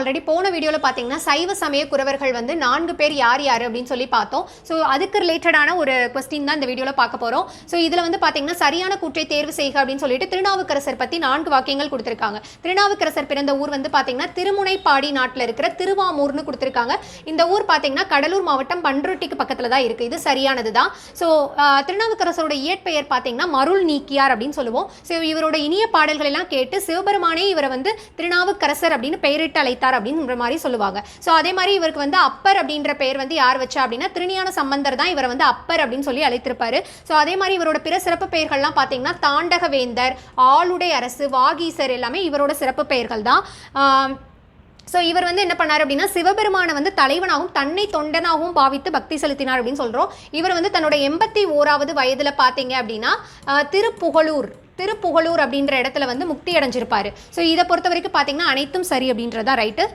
Already போன வீடியோவில் பார்த்தீங்கன்னா சைவ சமய குறவர்கள் வந்து 4 பேர் யார் யார் அப்படின்னு சொல்லி பார்த்தோம். ஸோ அதுக்கு ரிலேட்டடான ஒரு கொஸ்டின் தான் இந்த வீடியோவில் பார்க்க போகிறோம். ஸோ இதில் வந்து பார்த்தீங்கன்னா சரியான கூற்றை தேர்வு செய்க அப்படின்னு சொல்லிட்டு திருநாவுக்கரசர் பற்றி 4 வாக்கியங்கள் கொடுத்துருக்காங்க. திருநாவுக்கரசர் பிறந்த ஊர் வந்து பார்த்தீங்கன்னா திருமுனைப்பாடி நாட்டில் இருக்கிற திருவாமூர்னு கொடுத்துருக்காங்க. இந்த ஊர் பார்த்தீங்கன்னா கடலூர் மாவட்டம் பண்ருட்டிக்கு பக்கத்தில் தான் இருக்குது. இது சரியானது தான். ஸோ திருநாவுக்கரசரோட இயற்பெயர் பார்த்தீங்கன்னா மருள் நீக்கியார் அப்படின்னு சொல்லுவோம். ஸோ இவரோட இனிய பாடல்கள் எல்லாம் கேட்டு சிவபெருமானே இவரை வந்து திருநாவுக்கரசர் அப்படின்னு பெயரிட்டு அழைத்தார் அப்படின்ற மாதிரி சொல்லுவாங்க. ஸோ அதே மாதிரி இவருக்கு வந்து அப்பர் அப்படின்ற பெயர் வந்து யார் வச்சா அப்படின்னா திருஞான சம்பந்தர் தான் இவரை வந்து அப்பர் அப்படின்னு சொல்லி அழைத்திருப்பாரு. ஸோ அதே மாதிரி இவரோட பிற சிறப்பு பெயர்கள்லாம் பார்த்தீங்கன்னா தாண்டகவேந்தர், ஆளுடை அரசு, வாகீசர் எல்லாமே இவரோட சிறப்பு பெயர்கள் தான். ஸோ இவர் வந்து என்ன பண்ணார் அப்படின்னா சிவபெருமானை வந்து தலைவனாகவும் தன்னை தொண்டனாகவும் பாவித்து பக்தி செலுத்தினார் அப்படின்னு சொல்கிறோம். இவர் வந்து தன்னோட 81வது வயதில் பார்த்தீங்க அப்படின்னா திருப்புகழூர் அப்படின்ற இடத்துல வந்து முக்தி அடைஞ்சிருப்பாரு. ஸோ இதை பொறுத்த வரைக்கும் பார்த்தீங்கன்னா அனைத்தும் சரி அப்படின்றதா ரைட்டு.